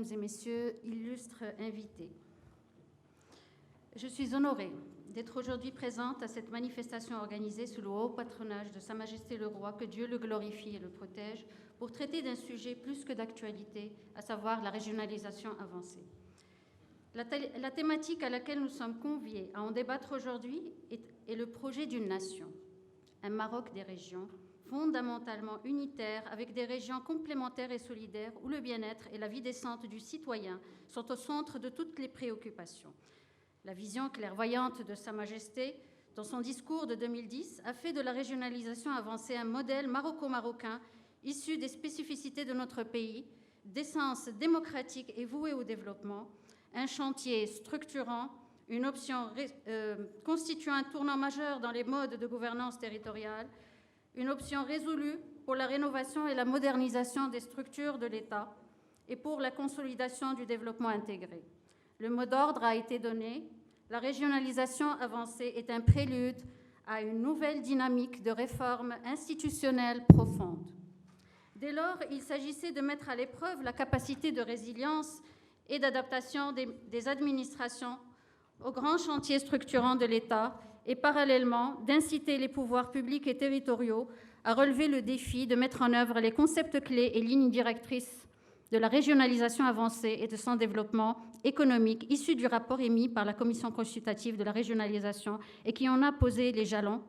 Mesdames et Messieurs, illustres invités. Je suis honorée d'être aujourd'hui présente à cette manifestation organisée sous le haut patronage de Sa Majesté le Roi, que Dieu le glorifie et le protège, pour traiter d'un sujet plus que d'actualité, à savoir la régionalisation avancée. La thématique à laquelle nous sommes conviés à en débattre aujourd'hui est le projet d'une nation, un Maroc des régions, fondamentalement unitaire, avec des régions complémentaires et solidaires, où le bien-être et la vie décente du citoyen sont au centre de toutes les préoccupations. La vision clairvoyante de Sa Majesté, dans son discours de 2010, a fait de la régionalisation avancée un modèle maroco-marocain issu des spécificités de notre pays, d'essence démocratique et voué au développement, un chantier structurant, une option constituant un tournant majeur dans les modes de gouvernance territoriale, une option résolue pour la rénovation et la modernisation des structures de l'État et pour la consolidation du développement intégré. Le mot d'ordre a été donné. La régionalisation avancée est un prélude à une nouvelle dynamique de réforme institutionnelle profonde. Dès lors, il s'agissait de mettre à l'épreuve la capacité de résilience et d'adaptation des administrations aux grands chantiers structurants de l'État et parallèlement d'inciter les pouvoirs publics et territoriaux à relever le défi de mettre en œuvre les concepts clés et lignes directrices de la régionalisation avancée et de son développement économique issus du rapport émis par la Commission consultative de la régionalisation et qui en a posé les jalons,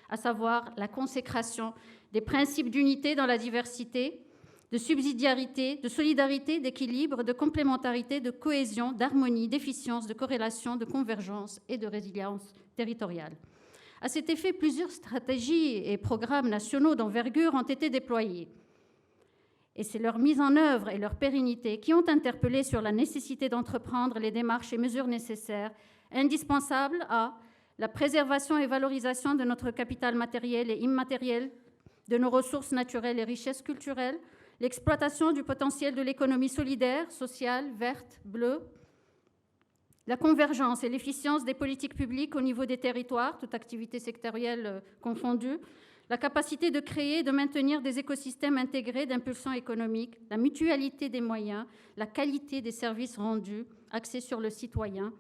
à savoir la consécration des principes d'unité dans la diversité, de subsidiarité, de solidarité, d'équilibre, de complémentarité, de cohésion, d'harmonie, d'efficience, de corrélation, de convergence et de résilience territoriale. À cet effet, plusieurs stratégies et programmes nationaux d'envergure ont été déployés. Et c'est leur mise en œuvre et leur pérennité qui ont interpellé sur la nécessité d'entreprendre les démarches et mesures nécessaires, indispensables à la préservation et valorisation de notre capital matériel et immatériel, de nos ressources naturelles et richesses culturelles, l'exploitation du potentiel de l'économie solidaire, sociale, verte, bleue, la convergence et l'efficience des politiques publiques au niveau des territoires, toute activité sectorielle confondue, la capacité de créer et de maintenir des écosystèmes intégrés d'impulsion économique, la mutualité des moyens, la qualité des services rendus, axés sur le citoyen,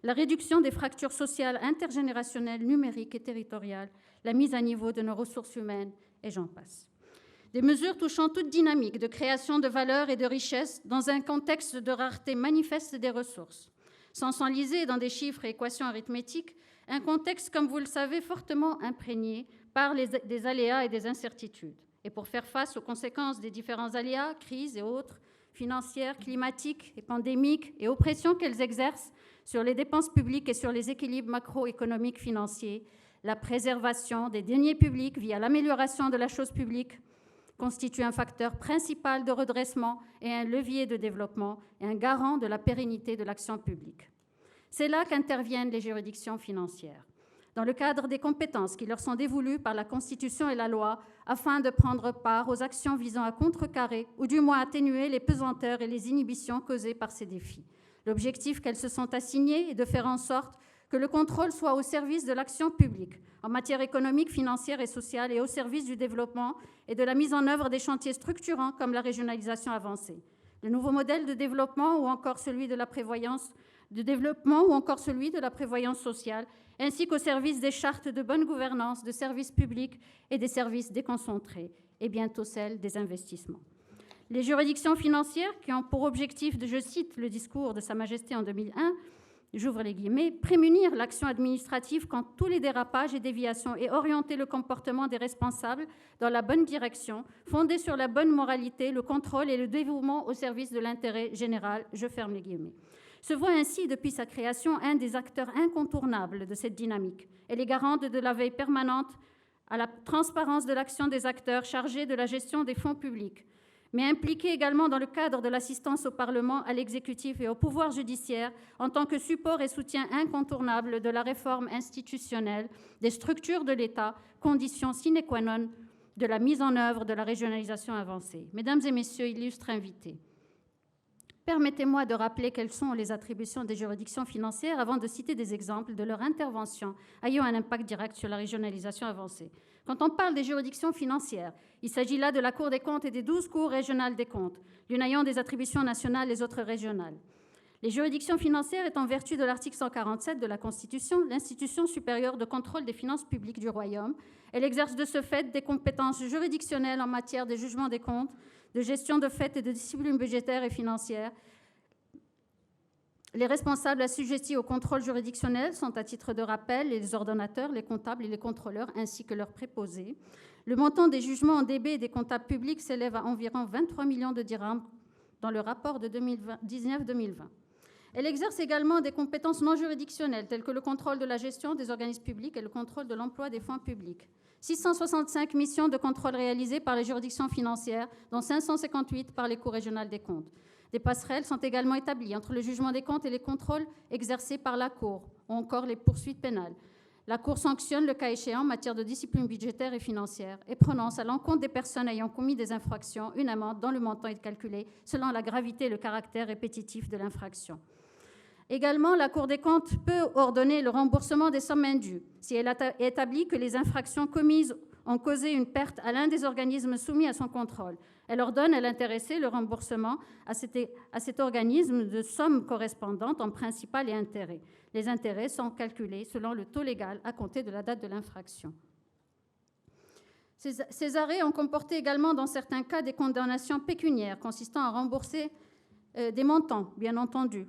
la réduction des fractures sociales intergénérationnelles, numériques et territoriales, la mise à niveau de nos ressources humaines, et j'en passe. Des mesures touchant toute dynamique de création de valeur et de richesse dans un contexte de rareté manifeste des ressources. Sans s'enliser dans des chiffres et équations arithmétiques, un contexte, comme vous le savez, fortement imprégné par des aléas et des incertitudes. Et pour faire face aux conséquences des différents aléas, crises et autres, financières, climatiques et pandémiques, et aux pressions qu'elles exercent sur les dépenses publiques et sur les équilibres macroéconomiques financiers, la préservation des deniers publics via l'amélioration de la chose publique constitue un facteur principal de redressement et un levier de développement et un garant de la pérennité de l'action publique. C'est là qu'interviennent les juridictions financières, dans le cadre des compétences qui leur sont dévolues par la Constitution et la loi, afin de prendre part aux actions visant à contrecarrer ou du moins atténuer les pesanteurs et les inhibitions causées par ces défis. L'objectif qu'elles se sont assignées est de faire en sorte que le contrôle soit au service de l'action publique en matière économique, financière et sociale et au service du développement et de la mise en œuvre des chantiers structurants comme la régionalisation avancée. Le nouveau modèle de développement ou encore celui de la prévoyance sociale, ainsi qu'au service des chartes de bonne gouvernance, de services publics et des services déconcentrés, et bientôt celle des investissements. Les juridictions financières qui ont pour objectif je cite le discours de Sa Majesté en 2001, j'ouvre les guillemets, prémunir l'action administrative contre tous les dérapages et déviations et orienter le comportement des responsables dans la bonne direction, fondé sur la bonne moralité, le contrôle et le dévouement au service de l'intérêt général, je ferme les guillemets. Se voit ainsi, depuis sa création, un des acteurs incontournables de cette dynamique. Elle est garante de la veille permanente à la transparence de l'action des acteurs chargés de la gestion des fonds publics, mais impliquée également dans le cadre de l'assistance au Parlement, à l'exécutif et au pouvoir judiciaire en tant que support et soutien incontournable de la réforme institutionnelle des structures de l'État, condition sine qua non de la mise en œuvre de la régionalisation avancée. Mesdames et messieurs, illustres invités, Permettez-moi de rappeler quelles sont les attributions des juridictions financières avant de citer des exemples de leur intervention ayant un impact direct sur la régionalisation avancée. Quand on parle des juridictions financières, il s'agit là de la Cour des comptes et des 12 cours régionales des comptes, l'une ayant des attributions nationales, les autres régionales. Les juridictions financières est en vertu de l'article 147 de la Constitution l'institution supérieure de contrôle des finances publiques du Royaume. Elle exerce de ce fait des compétences juridictionnelles en matière de jugement des comptes, de gestion de fait et de discipline budgétaire et financière. Les responsables assujettis au contrôle juridictionnel sont, à titre de rappel, les ordonnateurs, les comptables et les contrôleurs, ainsi que leurs préposés. Le montant des jugements en DB des comptables publics s'élève à environ 23 millions de dirhams dans le rapport de 2019-2020. Elle exerce également des compétences non juridictionnelles, telles que le contrôle de la gestion des organismes publics et le contrôle de l'emploi des fonds publics. 665 missions de contrôle réalisées par les juridictions financières, dont 558 par les cours régionales des comptes. Des passerelles sont également établies entre le jugement des comptes et les contrôles exercés par la Cour, ou encore les poursuites pénales. La Cour sanctionne, le cas échéant, en matière de discipline budgétaire et financière et prononce à l'encontre des personnes ayant commis des infractions une amende dont le montant est calculé selon la gravité et le caractère répétitif de l'infraction. Également, la Cour des comptes peut ordonner le remboursement des sommes indues si elle établit que les infractions commises ont causé une perte à l'un des organismes soumis à son contrôle. Elle ordonne à l'intéressé le remboursement à cet organisme de sommes correspondantes en principal et intérêts. Les intérêts sont calculés selon le taux légal à compter de la date de l'infraction. Ces arrêts ont comporté également, dans certains cas, des condamnations pécuniaires consistant à rembourser des montants, bien entendu,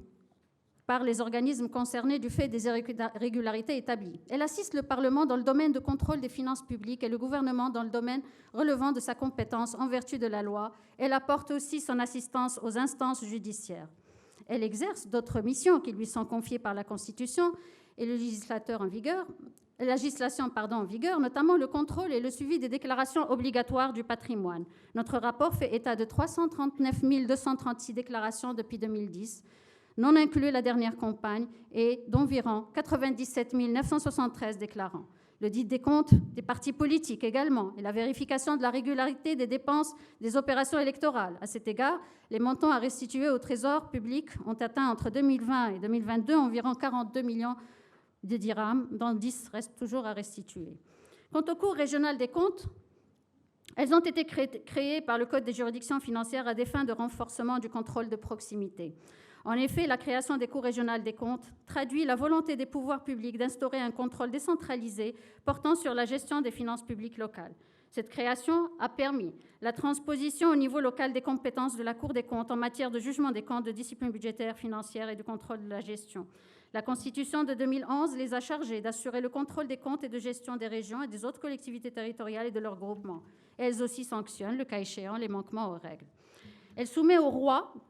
par les organismes concernés du fait des irrégularités établies. Elle assiste le Parlement dans le domaine de contrôle des finances publiques et le gouvernement dans le domaine relevant de sa compétence en vertu de la loi. Elle apporte aussi son assistance aux instances judiciaires. Elle exerce d'autres missions qui lui sont confiées par la Constitution et la législation en vigueur, notamment le contrôle et le suivi des déclarations obligatoires du patrimoine. Notre rapport fait état de 339 236 déclarations depuis 2010, non inclus la dernière campagne, et d'environ 97 973 déclarants. L'audit des comptes des partis politiques également, et la vérification de la régularité des dépenses des opérations électorales. À cet égard, les montants à restituer au Trésor public ont atteint entre 2020 et 2022 environ 42 millions de dirhams, dont 10 restent toujours à restituer. Quant aux cours régionales des comptes, elles ont été créées par le Code des juridictions financières à des fins de renforcement du contrôle de proximité. En effet, la création des cours régionales des comptes traduit la volonté des pouvoirs publics d'instaurer un contrôle décentralisé portant sur la gestion des finances publiques locales. Cette création a permis la transposition au niveau local des compétences de la Cour des comptes en matière de jugement des comptes, de discipline budgétaire, financière et de contrôle de la gestion. La Constitution de 2011 les a chargées d'assurer le contrôle des comptes et de gestion des régions et des autres collectivités territoriales et de leurs groupements. Elles aussi sanctionnent, le cas échéant, les manquements aux règles.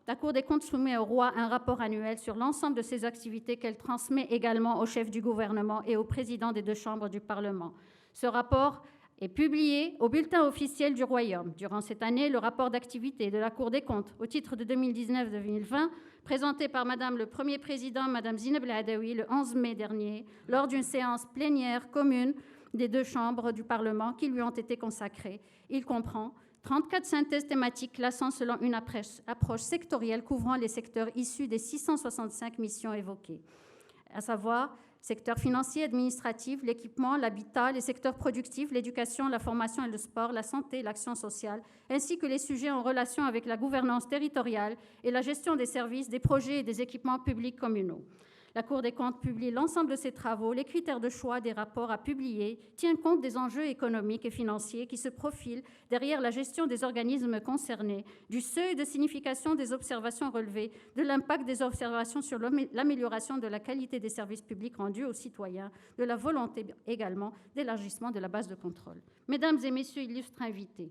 La Cour des comptes soumet au roi un rapport annuel sur l'ensemble de ses activités qu'elle transmet également au chef du gouvernement et au président des deux chambres du Parlement. Ce rapport est publié au bulletin officiel du Royaume. Durant cette année, le rapport d'activité de la Cour des comptes au titre de 2019-2020, présenté par Madame le Premier Président, Madame Zineb El Adaoui, le 11 mai dernier, lors d'une séance plénière commune des deux chambres du Parlement qui lui ont été consacrées. Il comprend 34 synthèses thématiques classant selon une approche sectorielle couvrant les secteurs issus des 665 missions évoquées, à savoir secteur financier, administratif, l'équipement, l'habitat, les secteurs productifs, l'éducation, la formation et le sport, la santé, l'action sociale, ainsi que les sujets en relation avec la gouvernance territoriale et la gestion des services, des projets et des équipements publics communaux. La Cour des comptes publie l'ensemble de ses travaux, les critères de choix des rapports à publier, tient compte des enjeux économiques et financiers qui se profilent derrière la gestion des organismes concernés, du seuil de signification des observations relevées, de l'impact des observations sur l'amélioration de la qualité des services publics rendus aux citoyens, de la volonté également d'élargissement de la base de contrôle. Mesdames et messieurs illustres invités,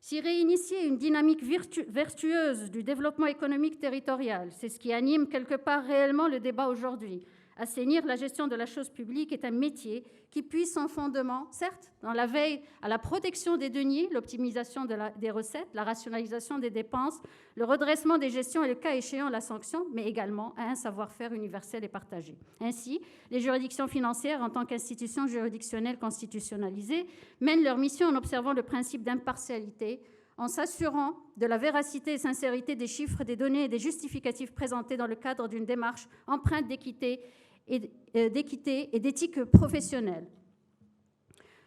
si réinitier une dynamique vertueuse du développement économique territorial, c'est ce qui anime quelque part réellement le débat aujourd'hui. Assainir la gestion de la chose publique est un métier qui puise son fondement, certes, dans la veille à la protection des deniers, l'optimisation des recettes, la rationalisation des dépenses, le redressement des gestions et le cas échéant la sanction, mais également à un savoir-faire universel et partagé. Ainsi, les juridictions financières, en tant qu'institutions juridictionnelles constitutionnalisées, mènent leur mission en observant le principe d'impartialité, en s'assurant de la véracité et sincérité des chiffres, des données et des justificatifs présentés dans le cadre d'une démarche empreinte d'équité et d'éthique professionnelle.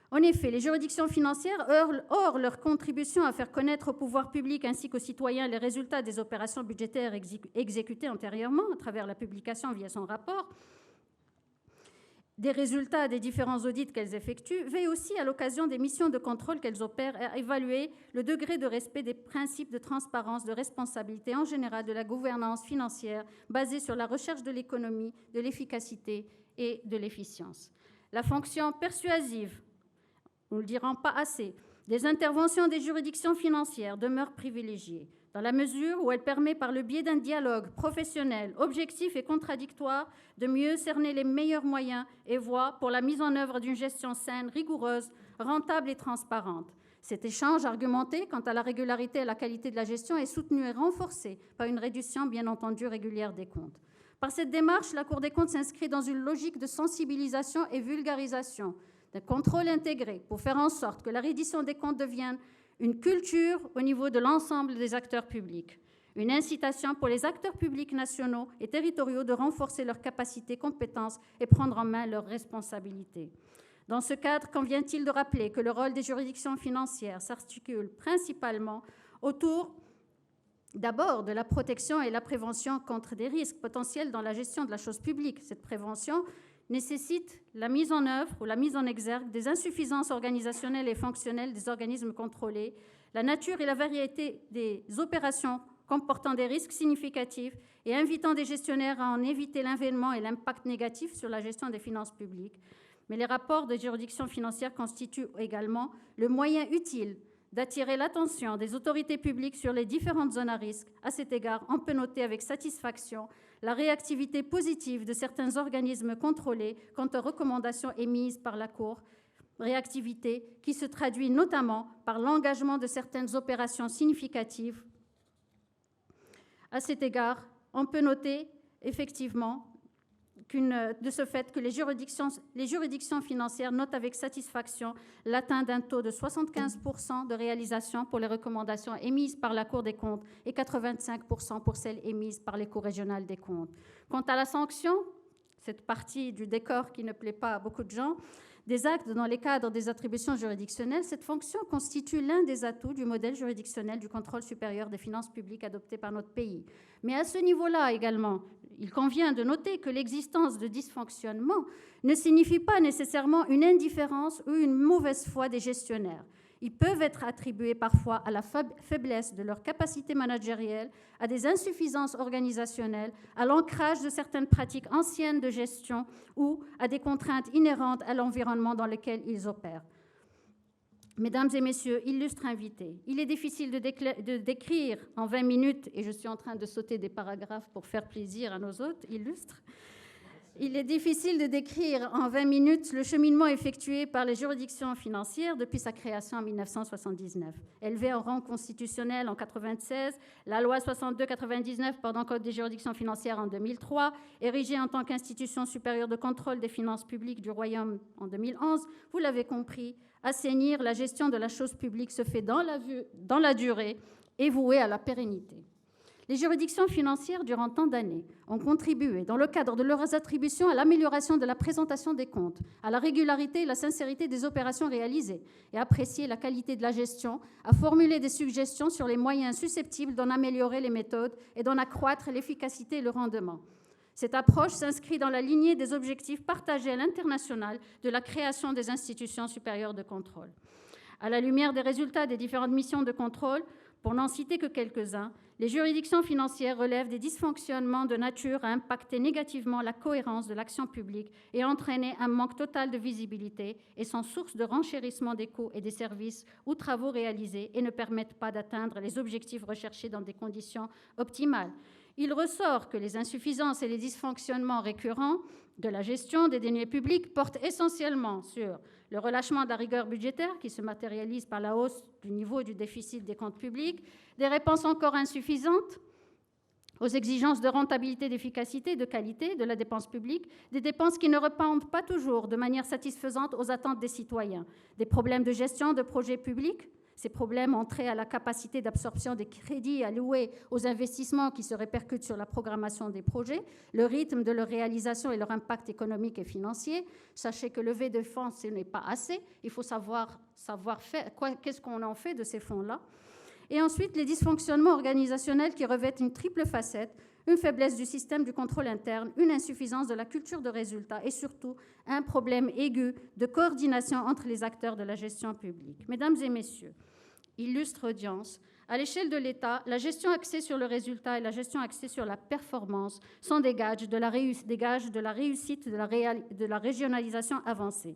En effet, les juridictions financières, hors leur contribution à faire connaître au pouvoir public ainsi qu'aux citoyens les résultats des opérations budgétaires exécutées antérieurement à travers la publication via son rapport, des résultats des différents audits qu'elles effectuent, veillent aussi à l'occasion des missions de contrôle qu'elles opèrent à évaluer le degré de respect des principes de transparence, de responsabilité en général de la gouvernance financière basée sur la recherche de l'économie, de l'efficacité et de l'efficience. La fonction persuasive, nous ne le dirons pas assez, des interventions des juridictions financières demeure privilégiée, dans la mesure où elle permet, par le biais d'un dialogue professionnel, objectif et contradictoire, de mieux cerner les meilleurs moyens et voies pour la mise en œuvre d'une gestion saine, rigoureuse, rentable et transparente. Cet échange argumenté quant à la régularité et la qualité de la gestion est soutenu et renforcé par une réduction, bien entendu, régulière des comptes. Par cette démarche, la Cour des comptes s'inscrit dans une logique de sensibilisation et vulgarisation, de contrôle intégré, pour faire en sorte que la reddition des comptes devienne une culture au niveau de l'ensemble des acteurs publics, une incitation pour les acteurs publics nationaux et territoriaux de renforcer leurs capacités, compétences et prendre en main leurs responsabilités. Dans ce cadre, convient-il de rappeler que le rôle des juridictions financières s'articule principalement autour d'abord de la protection et la prévention contre des risques potentiels dans la gestion de la chose publique. Cette prévention nécessite la mise en œuvre ou la mise en exergue des insuffisances organisationnelles et fonctionnelles des organismes contrôlés, la nature et la variété des opérations comportant des risques significatifs et invitant des gestionnaires à en éviter l'avènement et l'impact négatif sur la gestion des finances publiques. Mais les rapports de juridictions financières constituent également le moyen utile d'attirer l'attention des autorités publiques sur les différentes zones à risque. À cet égard, on peut noter avec satisfaction la réactivité positive de certains organismes contrôlés quant aux recommandations émises par la Cour, réactivité qui se traduit notamment par l'engagement de certaines opérations significatives. À cet égard, on peut noter effectivement de ce fait que les juridictions financières notent avec satisfaction l'atteinte d'un taux de 75% de réalisation pour les recommandations émises par la Cour des comptes et 85% pour celles émises par les cours régionales des comptes. Quant à la sanction, cette partie du décor qui ne plaît pas à beaucoup de gens, des actes dans les cadres des attributions juridictionnelles, cette fonction constitue l'un des atouts du modèle juridictionnel du contrôle supérieur des finances publiques adopté par notre pays. Mais à ce niveau-là également, il convient de noter que l'existence de dysfonctionnements ne signifie pas nécessairement une indifférence ou une mauvaise foi des gestionnaires. Ils peuvent être attribués parfois à la faiblesse de leur capacité managérielle, à des insuffisances organisationnelles, à l'ancrage de certaines pratiques anciennes de gestion ou à des contraintes inhérentes à l'environnement dans lequel ils opèrent. Mesdames et messieurs, illustres invités, il est difficile de décrire en 20 minutes, et je suis en train de sauter des paragraphes pour faire plaisir à nos hôtes illustres, il est difficile de décrire en 20 minutes le cheminement effectué par les juridictions financières depuis sa création en 1979. Élevée en rang constitutionnel en 1996, la loi 62-99 portant code des juridictions financières en 2003, érigée en tant qu'institution supérieure de contrôle des finances publiques du Royaume en 2011, vous l'avez compris, assainir la gestion de la chose publique se fait dans la durée et vouée à la pérennité. Les juridictions financières, durant tant d'années, ont contribué, dans le cadre de leurs attributions, à l'amélioration de la présentation des comptes, à la régularité et la sincérité des opérations réalisées, et à apprécier la qualité de la gestion, à formuler des suggestions sur les moyens susceptibles d'en améliorer les méthodes et d'en accroître l'efficacité et le rendement. Cette approche s'inscrit dans la lignée des objectifs partagés à l'international de la création des institutions supérieures de contrôle. À la lumière des résultats des différentes missions de contrôle, pour n'en citer que quelques-uns, les juridictions financières relèvent des dysfonctionnements de nature à impacter négativement la cohérence de l'action publique et entraîner un manque total de visibilité et sont source de renchérissement des coûts et des services ou travaux réalisés et ne permettent pas d'atteindre les objectifs recherchés dans des conditions optimales. Il ressort que les insuffisances et les dysfonctionnements récurrents de la gestion des deniers publics portent essentiellement sur le relâchement de la rigueur budgétaire qui se matérialise par la hausse du niveau du déficit des comptes publics, des réponses encore insuffisantes aux exigences de rentabilité, d'efficacité et de qualité de la dépense publique, des dépenses qui ne répondent pas toujours de manière satisfaisante aux attentes des citoyens, des problèmes de gestion de projets publics, Ces problèmes ont trait à la capacité d'absorption des crédits alloués aux investissements qui se répercutent sur la programmation des projets, le rythme de leur réalisation et leur impact économique et financier. Sachez que lever de fonds, ce n'est pas assez. Il faut savoir faire qu'est-ce qu'on en fait de ces fonds-là. Et ensuite, les dysfonctionnements organisationnels qui revêtent une triple facette, une faiblesse du système du contrôle interne, une insuffisance de la culture de résultat et surtout un problème aigu de coordination entre les acteurs de la gestion publique. Mesdames et messieurs, illustre audience, à l'échelle de l'État, la gestion axée sur le résultat et la gestion axée sur la performance sont des gages de la réussite de la régionalisation avancée.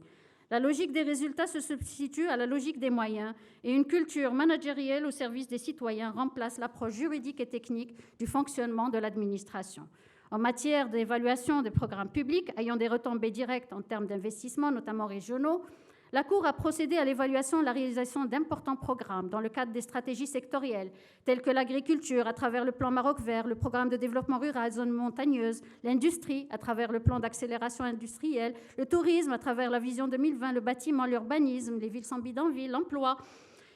La logique des résultats se substitue à la logique des moyens et une culture managérielle au service des citoyens remplace l'approche juridique et technique du fonctionnement de l'administration. En matière d'évaluation des programmes publics ayant des retombées directes en termes d'investissement, notamment régionaux, la Cour a procédé à l'évaluation de la réalisation d'importants programmes dans le cadre des stratégies sectorielles, telles que l'agriculture à travers le plan Maroc vert, le programme de développement rural, zones montagneuses, l'industrie à travers le plan d'accélération industrielle, le tourisme à travers la vision 2020, le bâtiment, l'urbanisme, les villes sans bidonville, l'emploi,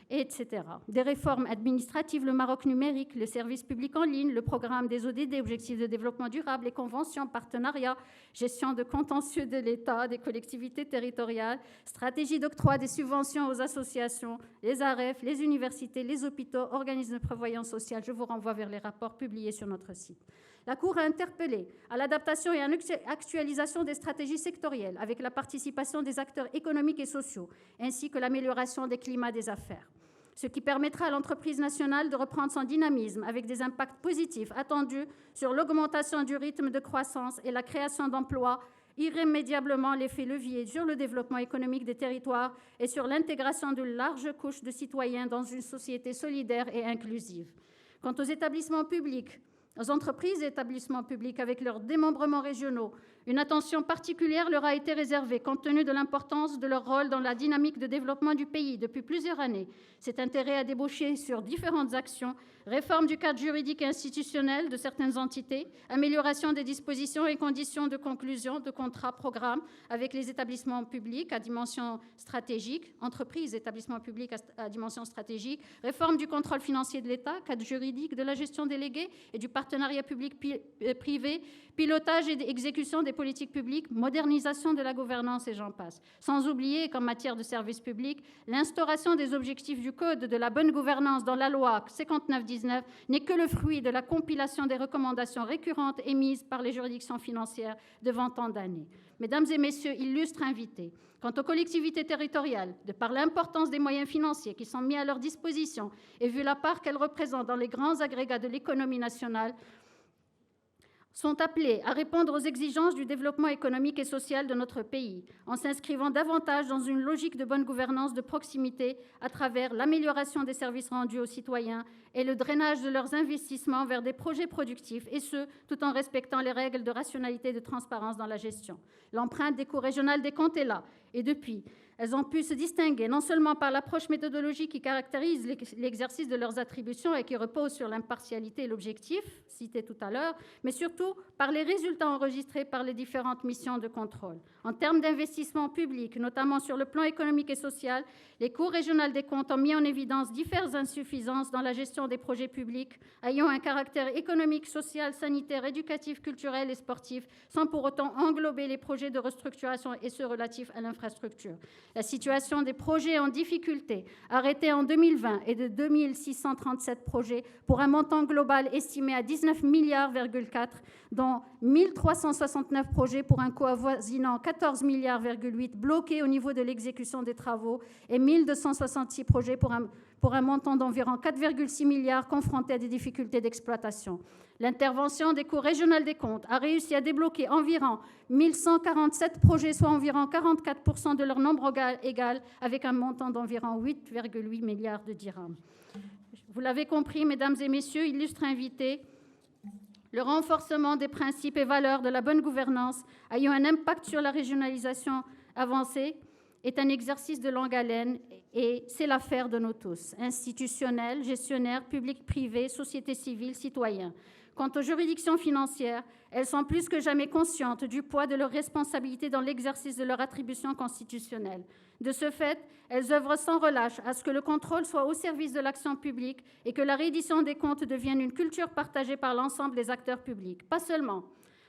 etc. Des réformes administratives, le Maroc numérique, le service public en ligne, le programme des ODD, Objectifs de développement durable, les conventions, partenariats, gestion de contentieux de l'État, des collectivités territoriales, stratégie d'octroi des subventions aux associations, les AREF, les universités, les hôpitaux, organismes de prévoyance sociale. Je vous renvoie vers les rapports publiés sur notre site. La Cour a interpellé à l'adaptation et à l'actualisation des stratégies sectorielles avec la participation des acteurs économiques et sociaux, ainsi que l'amélioration des climats des affaires, ce qui permettra à l'entreprise nationale de reprendre son dynamisme avec des impacts positifs attendus sur l'augmentation du rythme de croissance et la création d'emplois, irrémédiablement l'effet levier sur le développement économique des territoires et sur l'intégration d'une large couche de citoyens dans une société solidaire et inclusive. Quant aux établissements publics, aux entreprises et établissements publics avec leurs démembrements régionaux, une attention particulière leur a été réservée compte tenu de l'importance de leur rôle dans la dynamique de développement du pays depuis plusieurs années. Cet intérêt a débouché sur différentes actions, réforme du cadre juridique et institutionnel de certaines entités, amélioration des dispositions et conditions de conclusion de contrats programmes avec les établissements publics à dimension stratégique, entreprises, établissements publics à dimension stratégique, réforme du contrôle financier de l'État, cadre juridique de la gestion déléguée et du partenariat public-privé, pilotage et exécution des politiques publiques, modernisation de la gouvernance et j'en passe. Sans oublier qu'en matière de services publics, l'instauration des objectifs du Code de la bonne gouvernance dans la loi 59-19 n'est que le fruit de la compilation des recommandations récurrentes émises par les juridictions financières devant tant d'années. Mesdames et messieurs, illustres invités, quant aux collectivités territoriales, de par l'importance des moyens financiers qui sont mis à leur disposition et vu la part qu'elles représentent dans les grands agrégats de l'économie nationale, sont appelés à répondre aux exigences du développement économique et social de notre pays, en s'inscrivant davantage dans une logique de bonne gouvernance de proximité à travers l'amélioration des services rendus aux citoyens et le drainage de leurs investissements vers des projets productifs, et ce, tout en respectant les règles de rationalité et de transparence dans la gestion. L'empreinte des cours régionales des comptes est là, et depuis, elles ont pu se distinguer non seulement par l'approche méthodologique qui caractérise l'exercice de leurs attributions et qui repose sur l'impartialité et l'objectif, cité tout à l'heure, mais surtout par les résultats enregistrés par les différentes missions de contrôle. En termes d'investissement public, notamment sur le plan économique et social, les cours régionales des comptes ont mis en évidence diverses insuffisances dans la gestion des projets publics ayant un caractère économique, social, sanitaire, éducatif, culturel et sportif, sans pour autant englober les projets de restructuration et ceux relatifs à l'infrastructure. La situation des projets en difficulté, arrêtés en 2020, est de 2637 projets pour un montant global estimé à 19,4 milliards, dont 1369 projets pour un coût avoisinant 14,8 milliards bloqués au niveau de l'exécution des travaux et 1266 projets pour un montant d'environ 4,6 milliards confrontés à des difficultés d'exploitation. L'intervention des cours régionales des comptes a réussi à débloquer environ 1147 projets, soit environ 44% de leur nombre égal, avec un montant d'environ 8,8 milliards de dirhams. Vous l'avez compris, mesdames et messieurs, illustres invités, le renforcement des principes et valeurs de la bonne gouvernance ayant un impact sur la régionalisation avancée est un exercice de longue haleine et c'est l'affaire de nous tous, institutionnels, gestionnaires, publics, privés, société civile, citoyens. Quant aux juridictions financières, elles sont plus que jamais conscientes du poids de leurs responsabilités dans l'exercice de leurs attributions constitutionnelles. De ce fait, elles œuvrent sans relâche à ce que le contrôle soit au service de l'action publique et que la reddition des comptes devienne une culture partagée par l'ensemble des acteurs publics. Pas seulement.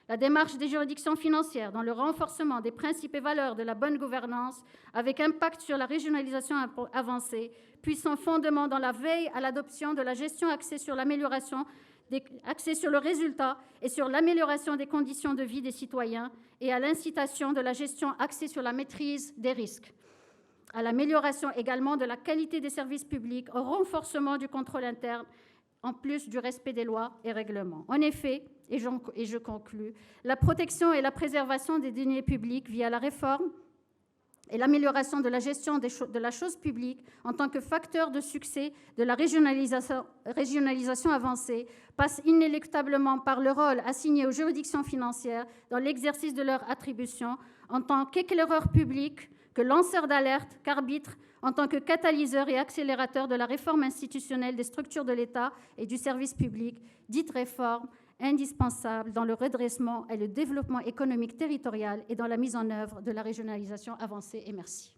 La démarche des juridictions financières dans le renforcement des principes et valeurs de la bonne gouvernance, avec impact sur la régionalisation avancée, puis son fondement dans la veille à l'adoption de la gestion axée sur l'amélioration, axée sur le résultat et sur l'amélioration des conditions de vie des citoyens et à l'incitation de la gestion axée sur la maîtrise des risques, à l'amélioration également de la qualité des services publics, au renforcement du contrôle interne, en plus du respect des lois et règlements. En effet, et je conclus, la protection et la préservation des deniers publics via la réforme et l'amélioration de la gestion de la chose publique en tant que facteur de succès de la régionalisation avancée passe inéluctablement par le rôle assigné aux juridictions financières dans l'exercice de leurs attributions en tant qu'éclaireurs publics, que lanceurs d'alerte, qu'arbitres, en tant que catalyseurs et accélérateurs de la réforme institutionnelle des structures de l'État et du service public, dite réforme indispensable dans le redressement et le développement économique territorial et dans la mise en œuvre de la régionalisation avancée. Et merci.